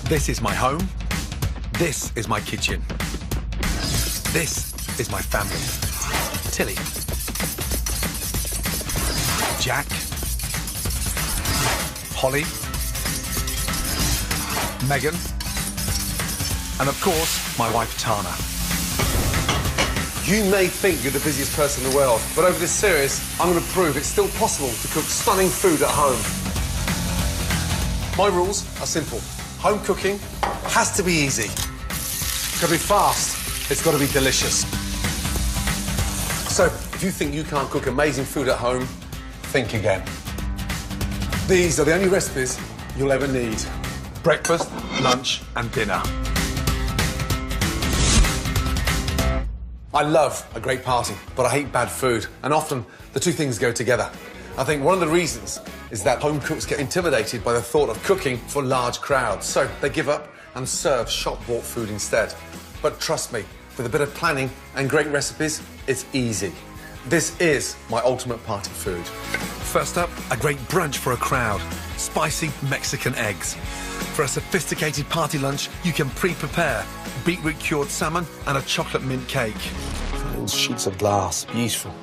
This is my home. This is my kitchen. This is my family. Tilly. Jack. Holly. Megan. And of course, my wife Tana. You may think you're the busiest person in the world, but over this series, I'm going to prove it's still possible to cook stunning food at home. My rules are simple. Home cooking has to be easy. It's got to be fast. It's got to be delicious. So, if you think you can't cook amazing food at home, think again. These are the only recipes you'll ever need. Breakfast, lunch and dinner. I love a great party, but I hate bad food, and often the two things go together. I think one of the reasons is that home cooks get intimidated by the thought of cooking for large crowds, so they give up and serve shop-bought food instead. But trust me, with a bit of planning and great recipes, it's easy. This is my ultimate party food. First up, a great brunch for a crowd. Spicy Mexican eggs. For a sophisticated party lunch, you can pre-prepare beetroot cured salmon and a chocolate mint cake. Little sheets of glass, beautiful.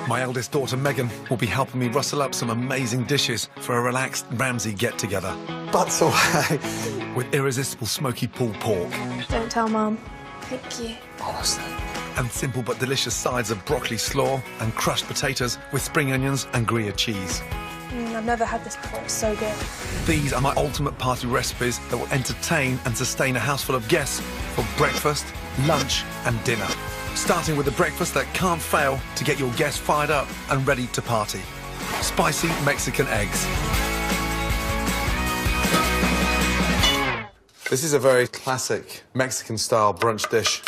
My eldest daughter Megan will be helping me rustle up some amazing dishes for a relaxed Ramsay get-together. Butts away. With irresistible smoky pulled pork. Don't tell Mum. Thank you. Honestly. And simple but delicious sides of broccoli slaw and crushed potatoes with spring onions and Gruyere cheese. I've never had this before. It's so good. These are my ultimate party recipes that will entertain and sustain a house full of guests for breakfast, lunch and dinner. Starting with the breakfast that can't fail to get your guests fired up and ready to party. Spicy Mexican eggs. This is a very classic Mexican-style brunch dish.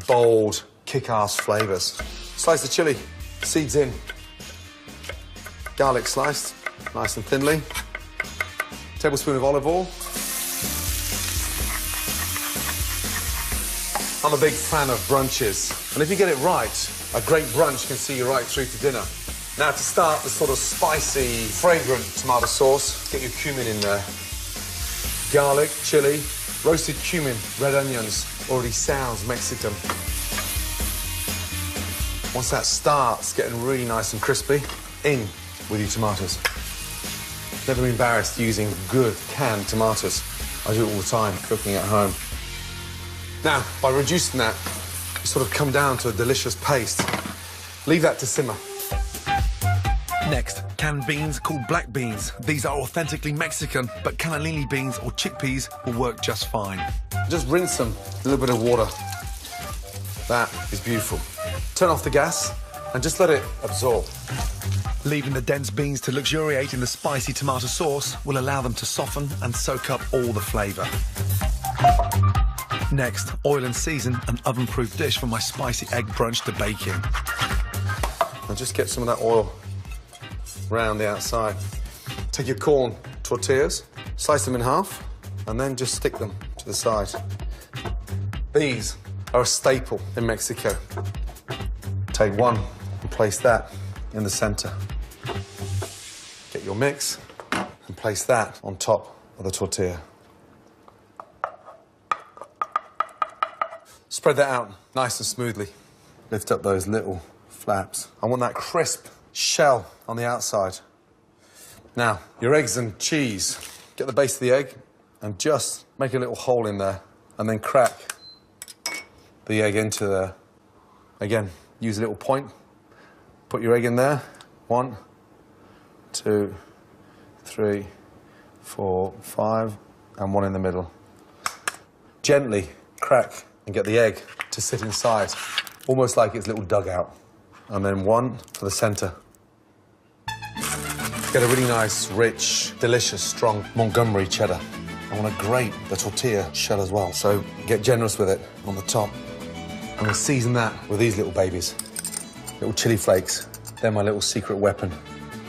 Bold, kick-ass flavours. Slice the chili, seeds in. Garlic sliced, nice and thinly. Tablespoon of olive oil. I'm a big fan of brunches, and if you get it right, a great brunch can see you right through to dinner. Now, to start the sort of spicy, fragrant tomato sauce, get your cumin in there. Garlic, chili, roasted cumin, red onions. Already sounds Mexican. Once that starts getting really nice and crispy, in with your tomatoes. Never been embarrassed using good canned tomatoes. I do it all the time, cooking at home. Now, by reducing that, you sort of come down to a delicious paste. Leave that to simmer. Next, canned beans called black beans. These are authentically Mexican, but cannellini beans or chickpeas will work just fine. Just rinse them, a little bit of water. That is beautiful. Turn off the gas and just let it absorb. Leaving the dense beans to luxuriate in the spicy tomato sauce will allow them to soften and soak up all the flavour. Next, oil and season an oven-proof dish for my spicy egg brunch to bake in. Now just get some of that oil round the outside. Take your corn tortillas, slice them in half, and then just stick them to the side. These are a staple in Mexico. Take one and place that in the center. Get your mix and place that on top of the tortilla. Spread that out nice and smoothly. Lift up those little flaps. I want that crisp shell on the outside. Now, your eggs and cheese. Get the base of the egg and just make a little hole in there and then crack the egg into there. Again, use a little point. Put your egg in there. 1, 2, 3, 4, 5, and 1 in the middle. Gently crack and get the egg to sit inside, almost like it's a little dugout. And then 1 for the center. Get a really nice, rich, delicious, strong Montgomery cheddar. I want to grate the tortilla shell as well, so get generous with it on the top. I'm going to season that with these little babies. Little chili flakes. They're my little secret weapon,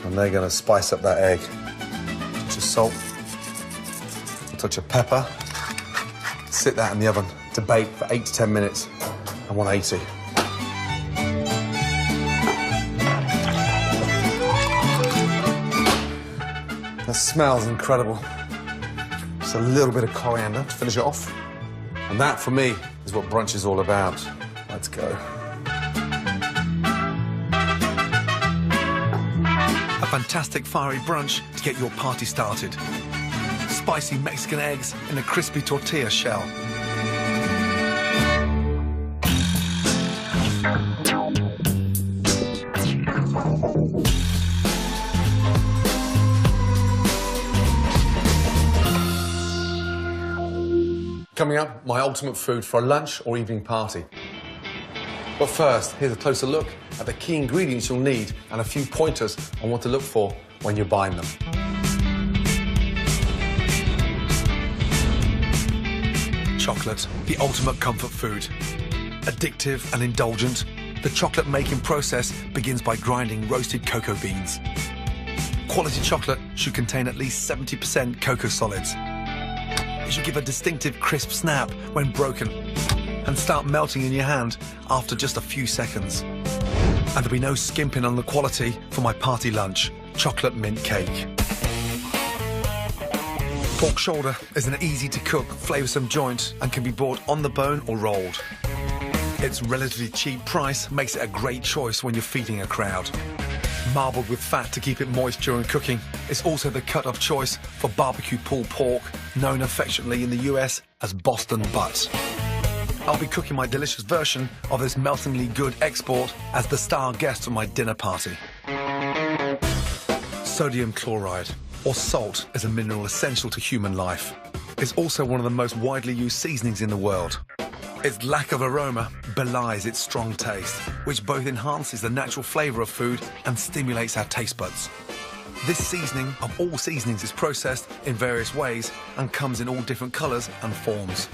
and they're going to spice up that egg. Touch of salt, a touch of pepper. Sit that in the oven to bake for 8 to 10 minutes at 180. That smells incredible. Just a little bit of coriander to finish it off. And that, for me, is what brunch is all about. Let's go. A fantastic fiery brunch to get your party started. Spicy Mexican eggs in a crispy tortilla shell. Coming up, my ultimate food for a lunch or evening party. But first, here's a closer look at the key ingredients you'll need and a few pointers on what to look for when you're buying them. Chocolate, the ultimate comfort food. Addictive and indulgent, the chocolate making process begins by grinding roasted cocoa beans. Quality chocolate should contain at least 70% cocoa solids. It should give a distinctive crisp snap when broken and start melting in your hand after just a few seconds. And there'll be no skimping on the quality for my party lunch, chocolate mint cake. Pork shoulder is an easy-to-cook, flavoursome joint and can be bought on the bone or rolled. Its relatively cheap price makes it a great choice when you're feeding a crowd. Marbled with fat to keep it moist during cooking, it's also the cut of choice for barbecue pulled pork, known affectionately in the US as Boston butt. I'll be cooking my delicious version of this meltingly good export as the star guest for my dinner party. Sodium chloride, or salt, is a mineral essential to human life. It's also one of the most widely used seasonings in the world. Its lack of aroma belies its strong taste, which both enhances the natural flavour of food and stimulates our taste buds. This seasoning of all seasonings is processed in various ways and comes in all different colours and forms.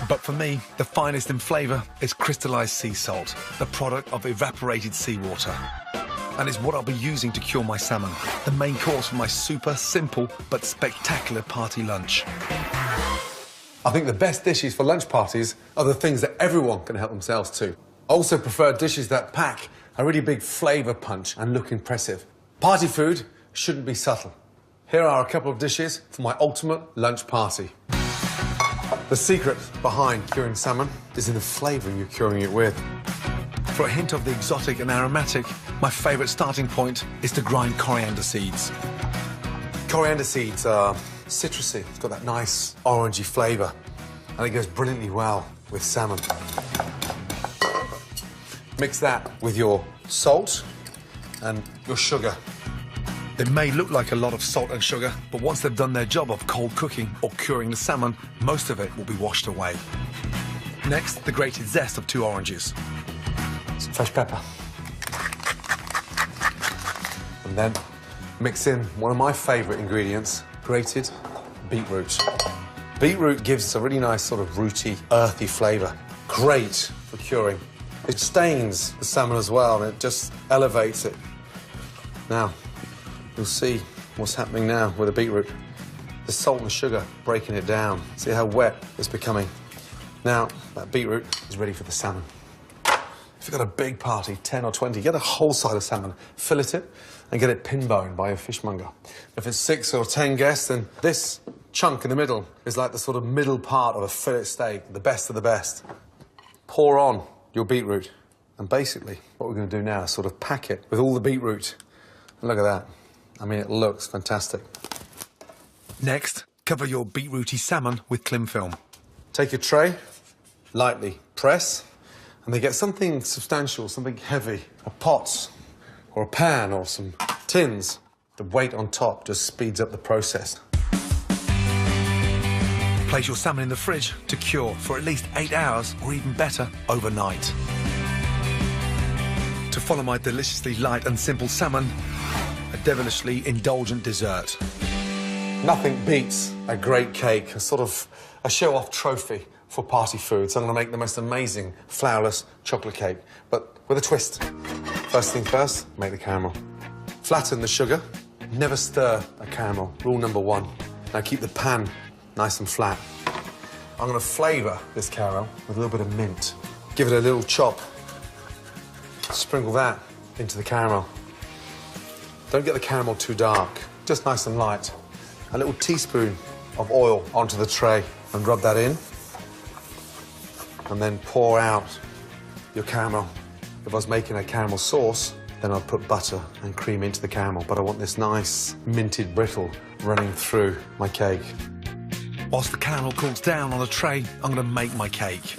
But for me, the finest in flavour is crystallised sea salt, the product of evaporated seawater. And it's what I'll be using to cure my salmon, the main course for my super simple but spectacular party lunch. I think the best dishes for lunch parties are the things that everyone can help themselves to. I also prefer dishes that pack a really big flavour punch and look impressive. Party food shouldn't be subtle. Here are a couple of dishes for my ultimate lunch party. The secret behind curing salmon is in the flavouring you're curing it with. For a hint of the exotic and aromatic, my favourite starting point is to grind coriander seeds. Coriander seeds are citrusy. It's got that nice orangey flavour, and it goes brilliantly well with salmon. Mix that with your salt and your sugar. It may look like a lot of salt and sugar, but once they've done their job of cold cooking or curing the salmon, most of it will be washed away. Next, the grated zest of 2 oranges. Some fresh pepper. And then mix in one of my favourite ingredients, grated beetroot. Beetroot gives us a really nice sort of rooty, earthy flavour. Great for curing. It stains the salmon as well, and it just elevates it. Now, you'll see what's happening now with the beetroot. The salt and sugar breaking it down. See how wet it's becoming. Now, that beetroot is ready for the salmon. If you've got a big party, 10 or 20, get a whole side of salmon, fillet it, and get it pin-boned by a fishmonger. If it's 6 or 10 guests, then this chunk in the middle is like the sort of middle part of a fillet steak, the best of the best. Pour on your beetroot, and basically what we're going to do now is sort of pack it with all the beetroot. And look at that. I mean, it looks fantastic. Next, cover your beetrooty salmon with cling film. Take your tray, lightly press, and they get something substantial, something heavy, a pot or a pan or some tins. The weight on top just speeds up the process. Place your salmon in the fridge to cure for at least 8 hours, or even better, overnight. To follow my deliciously light and simple salmon, a devilishly indulgent dessert. Nothing beats a great cake, a sort of a show-off trophy for party food. So I'm going to make the most amazing flourless chocolate cake, but with a twist. First thing first, make the caramel. Flatten the sugar, never stir a caramel. Rule number 1. Now keep the pan nice and flat. I'm going to flavour this caramel with a little bit of mint. Give it a little chop. Sprinkle that into the caramel. Don't get the caramel too dark, just nice and light. A little teaspoon of oil onto the tray and rub that in. And then pour out your caramel. If I was making a caramel sauce, then I'd put butter and cream into the caramel, but I want this nice minted brittle running through my cake. Whilst the caramel cools down on a tray, I'm going to make my cake.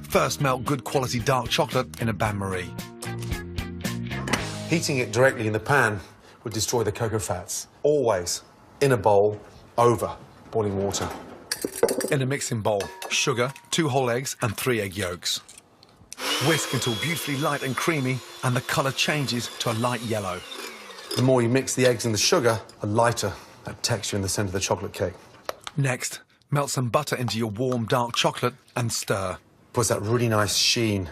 First, melt good quality dark chocolate in a bain-marie. Heating it directly in the pan would destroy the cocoa fats. Always in a bowl over boiling water. In a mixing bowl, sugar, 2 whole eggs and 3 egg yolks. Whisk until beautifully light and creamy and the colour changes to a light yellow. The more you mix the eggs and the sugar, the lighter that texture in the centre of the chocolate cake. Next, melt some butter into your warm dark chocolate and stir. Puts that really nice sheen,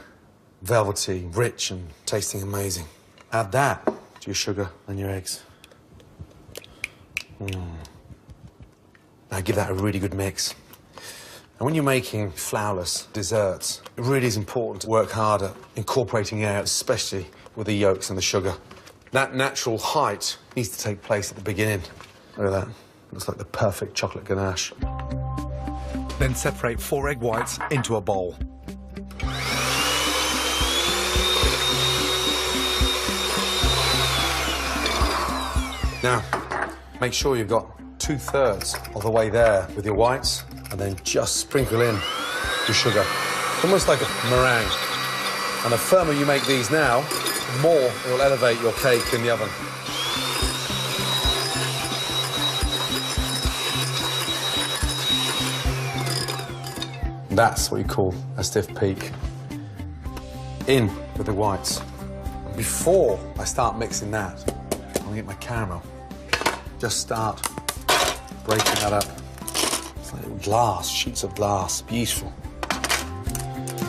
velvety, rich and tasting amazing. Add that to your sugar and your eggs. Now give that a really good mix. And when you're making flourless desserts, it really is important to work hard at incorporating air, especially with the yolks and the sugar. That natural height needs to take place at the beginning. Look at that. Looks like the perfect chocolate ganache. Then separate 4 egg whites into a bowl. Now, make sure you've got 2/3 of the way there with your whites, and then just sprinkle in your sugar. Almost like a meringue. And the firmer you make these now, the more it will elevate your cake in the oven. That's what you call a stiff peak. In with the whites. Before I start mixing that, I'm gonna get my caramel. Just start breaking that up. It's like little glass, sheets of glass, beautiful.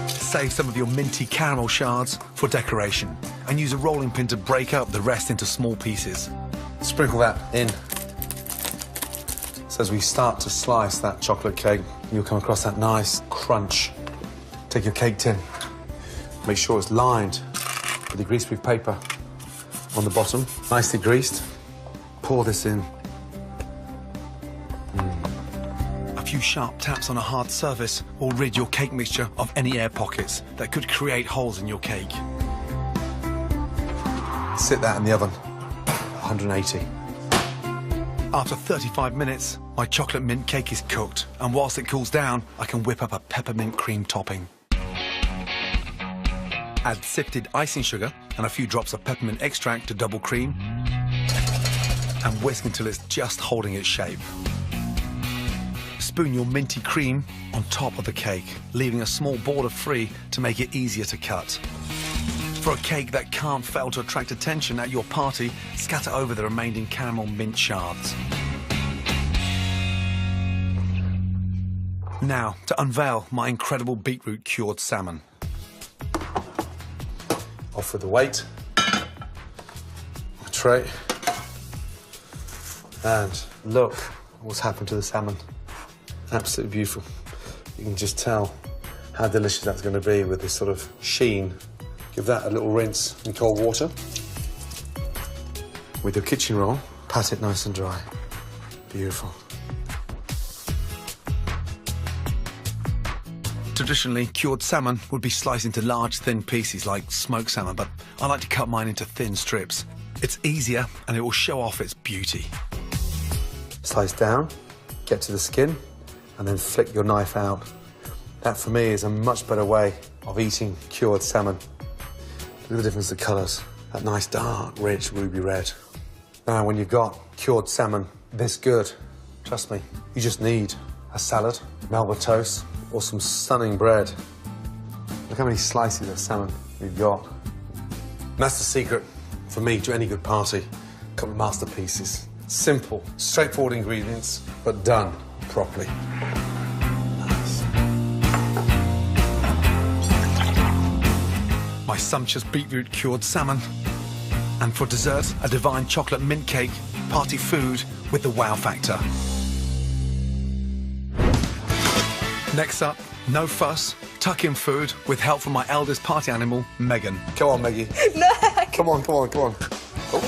Save some of your minty caramel shards for decoration and use a rolling pin to break up the rest into small pieces. Sprinkle that in. So as we start to slice that chocolate cake, you'll come across that nice crunch. Take your cake tin. Make sure it's lined with the greaseproof paper on the bottom, nicely greased. Pour this in. A few sharp taps on a hard surface will rid your cake mixture of any air pockets that could create holes in your cake. Sit that in the oven, 180. After 35 minutes, my chocolate mint cake is cooked, and whilst it cools down, I can whip up a peppermint cream topping. Add sifted icing sugar and a few drops of peppermint extract to double cream, and whisk until it's just holding its shape. Spoon your minty cream on top of the cake, leaving a small border free to make it easier to cut. For a cake that can't fail to attract attention at your party, scatter over the remaining caramel mint shards. Now, to unveil my incredible beetroot cured salmon. Off with the weight. A tray. And look what's happened to the salmon. Absolutely beautiful. You can just tell how delicious that's going to be with this sort of sheen. Give that a little rinse in cold water. With your kitchen roll, pat it nice and dry. Beautiful. Traditionally, cured salmon would be sliced into large, thin pieces like smoked salmon, but I like to cut mine into thin strips. It's easier and it will show off its beauty. Slice down, get to the skin, and then flick your knife out. That, for me, is a much better way of eating cured salmon. Look at the difference in colours. That nice, dark, rich, ruby red. Now, when you've got cured salmon this good, trust me, you just need a salad, Melba toast, or some stunning bread. Look how many slices of salmon we've got. And that's the secret, for me, to any good party. A couple of masterpieces. Simple, straightforward ingredients, but done properly. Nice. My sumptuous beetroot cured salmon. And for dessert, a divine chocolate mint cake, party food with the wow factor. Next up, no fuss, tuck-in food with help from my eldest party animal, Megan. Come on, Meggie. No. Come on, come on, come on. Oh.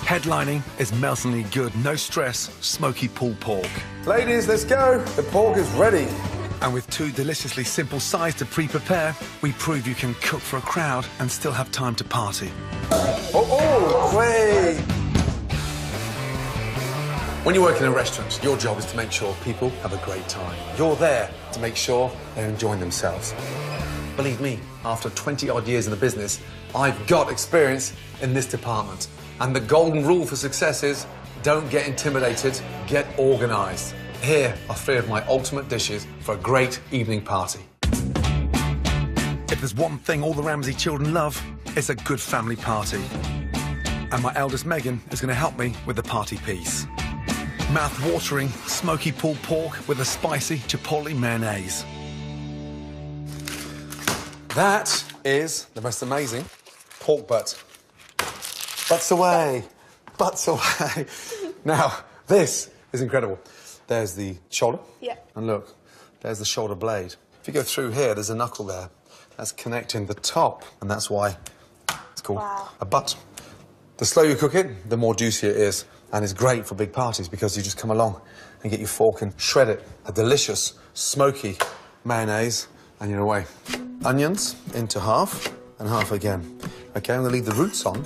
Headlining is meltingly good, no stress, smoky pulled pork. Ladies, let's go. The pork is ready. And with 2 deliciously simple sides to pre-prepare, we prove you can cook for a crowd and still have time to party. Oh, great. When you work in a restaurant, your job is to make sure people have a great time. You're there to make sure they're enjoying themselves. Believe me, after 20-odd years in the business, I've got experience in this department. And the golden rule for success is, don't get intimidated, get organised. Here are 3 of my ultimate dishes for a great evening party. If there's one thing all the Ramsay children love, it's a good family party. And my eldest Megan is going to help me with the party piece. Mouth-watering, smoky pulled pork with a spicy chipotle mayonnaise. That is the most amazing pork butt. Butts away, butts away. Now, this is incredible. There's the shoulder. Yeah. And look, there's the shoulder blade. If you go through here, there's a knuckle there. That's connecting the top, and that's why it's called a butt. The slower you cook it, the more juicy it is. And it's great for big parties because you just come along and get your fork and shred it. A delicious, smoky mayonnaise, and you're away. Onions into half and half again. OK, I'm going to leave the roots on,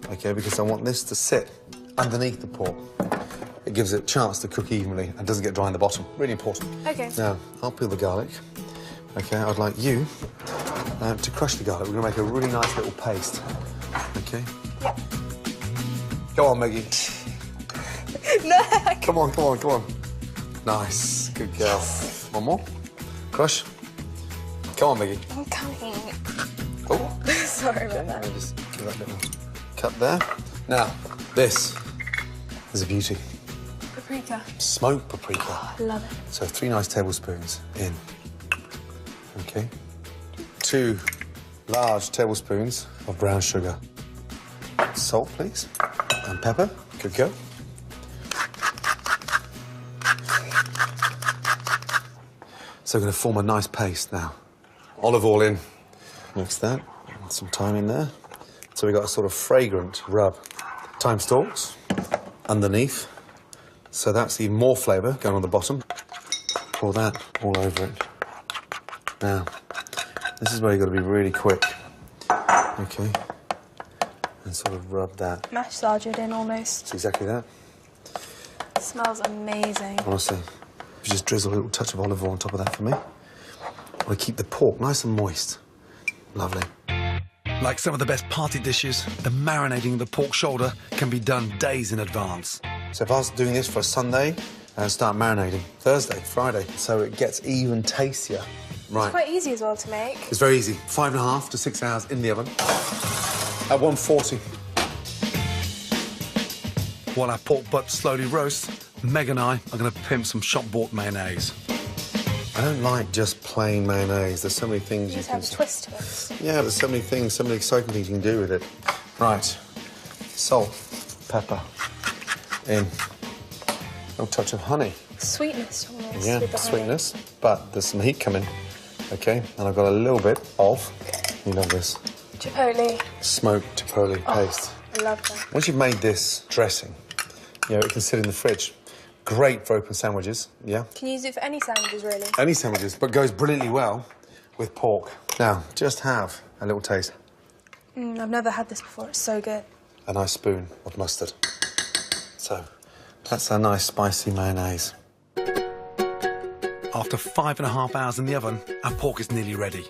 OK, because I want this to sit underneath the pork. It gives it a chance to cook evenly and doesn't get dry in the bottom. Really important. OK. Now, I'll peel the garlic. OK, I'd like you to crush the garlic. We're going to make a really nice little paste. OK? Yeah. Go on, Maggie. No. Come on, come on, come on. Nice. Good girl. One more. Crush. Come on, Maggie. I'm coming. Oh. Sorry about Let that. me just give that little cut there. Now, this is a beauty. Paprika. Smoked paprika. Oh, I love it. So 3 nice tablespoons in. OK. 2 large tablespoons of brown sugar. Salt, please. And pepper. Good go. So we're going to form a nice paste now. Olive oil in. Mix that. And some thyme in there. So we've got a sort of fragrant rub. Thyme stalks underneath. So that's even more flavour going on the bottom. Pour that all over it. Now, this is where you've got to be really quick. OK. And sort of rub that. Massage it in almost. It's exactly that. It smells amazing. Honestly, if you just drizzle a little touch of olive oil on top of that for me. We keep the pork nice and moist. Lovely. Like some of the best party dishes, the marinating of the pork shoulder can be done days in advance. So if I was doing this for a Sunday, start marinating Thursday, Friday, so it gets even tastier. Right. It's quite easy as well to make. It's very easy. 5.5 to 6 hours in the oven. At 140. While our pork butt slowly roasts, Meg and I are going to pimp some shop-bought mayonnaise. I don't like just plain mayonnaise. There's so many things You you just can... have a twist to it. Yeah, there's so many things, so many exciting things you can do with it. Right. Salt, pepper, in. A little touch of honey. Sweetness almost. Yeah, with the honey. sweetness, but there's some heat coming. OK, and I've got a little bit of, you love this, Chipotle. smoked chipotle paste. I love that. Once you've made this dressing, you know, it can sit in the fridge. Great for open sandwiches, yeah? Can you use it for any sandwiches, really? Any sandwiches, but goes brilliantly well with pork. Now, just have a little taste. I've never had this before. It's so good. A nice spoon of mustard. So, that's a nice spicy mayonnaise. After 5.5 hours in the oven, our pork is nearly ready.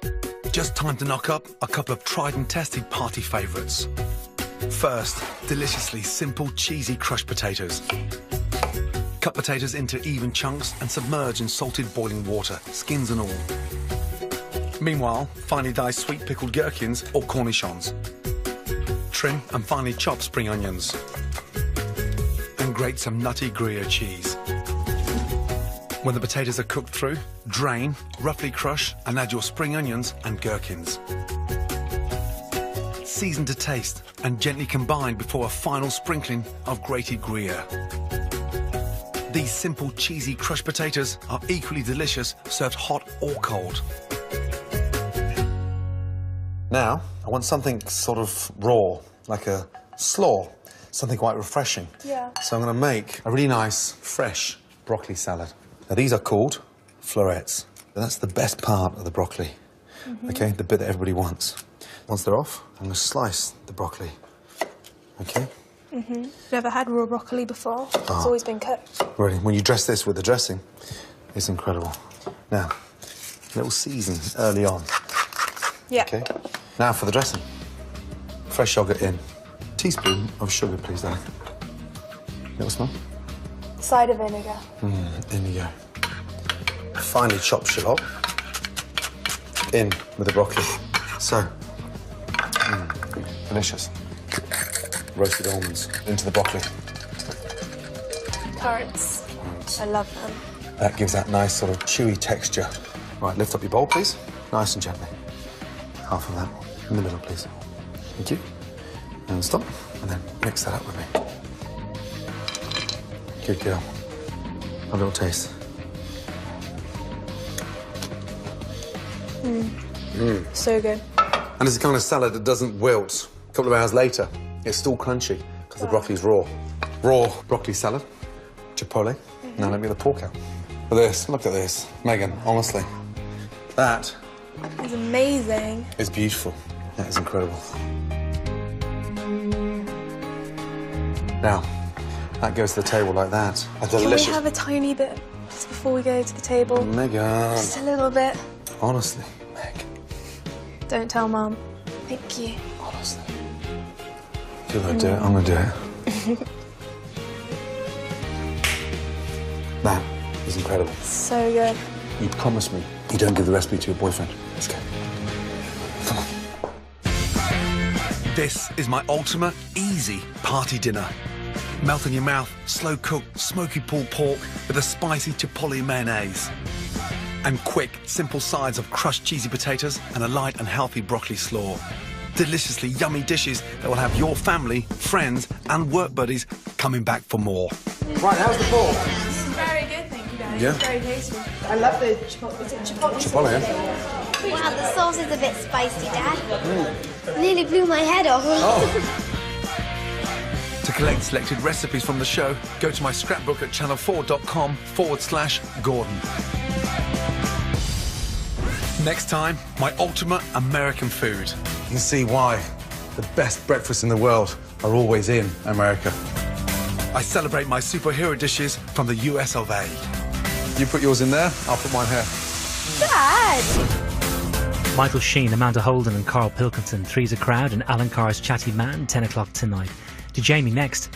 Just time to knock up a couple of tried and tested party favourites. First, deliciously simple, cheesy crushed potatoes. Cut potatoes into even chunks and submerge in salted boiling water, skins and all. Meanwhile, finely diced sweet pickled gherkins or cornichons. Trim and finely chop spring onions. And grate some nutty Gruyere cheese. When the potatoes are cooked through, drain, roughly crush and add your spring onions and gherkins. Season to taste and gently combine before a final sprinkling of grated Gruyere. These simple, cheesy crushed potatoes are equally delicious, served hot or cold. Now, I want something sort of raw, like a slaw. something quite refreshing. Yeah. So I'm going to make a really nice, fresh broccoli salad. Now, these are called florets. And that's the best part of the broccoli, OK? The bit that everybody wants. Once they're off, I'm going to slice the broccoli, OK? Never had raw broccoli before. It's always been cooked. Really, when you dress this with the dressing, it's incredible. Now, a little season early on. Yeah. OK? Now for the dressing. Fresh yogurt in. Teaspoon of sugar, please, darling. Little smell. Cider vinegar. In you go. Finely chopped shallot. In with the broccoli. So, delicious. Roasted almonds into the broccoli. Currants. I love them. That gives that nice sort of chewy texture. Right, lift up your bowl, please. Nice and gently. Half of that in the middle, please. Thank you. And stop. And then mix that up with me. Good girl. A little taste. So good. And it's the kind of salad that doesn't wilt. A couple of hours later, it's still crunchy because the broccoli's raw. Raw broccoli salad, chipotle. Now let me get the pork out. Look at this. Megan, honestly, that It's amazing. is beautiful. That is incredible. Now, that goes to the table like that. A delicious... Can we have a tiny bit just before we go to the table? Megan. Just a little bit. Honestly, Meg. Don't tell Mum. Thank you. Honestly. If you're gonna do it, I'm gonna do it. That is incredible. So good. You promise me you don't give the recipe to your boyfriend. Let's go. Come on. This is my ultimate easy party dinner. Melt in your mouth, slow-cooked, smoky pulled pork with a spicy chipotle mayonnaise. And quick, simple sides of crushed cheesy potatoes and a light and healthy broccoli slaw. Deliciously yummy dishes that will have your family, friends and work buddies coming back for more. Right, how's the pork? This is very good, thank you, Daddy. Yeah. It's very tasty. I love the chipotle. Is it chipotle? Chipotle, yeah? Wow, the sauce is a bit spicy, Dad. Nearly blew my head off. To collect selected recipes from the show, go to my scrapbook at channel4.com/Gordon. Next time, my ultimate American food. You can see why the best breakfasts in the world are always in America. I celebrate my superhero dishes from the US of A. You put yours in there, I'll put mine here. Dad! Michael Sheen, Amanda Holden and Carl Pilkington, Three's a Crowd and Alan Carr's Chatty Man, 10 o'clock tonight. To Jamie next.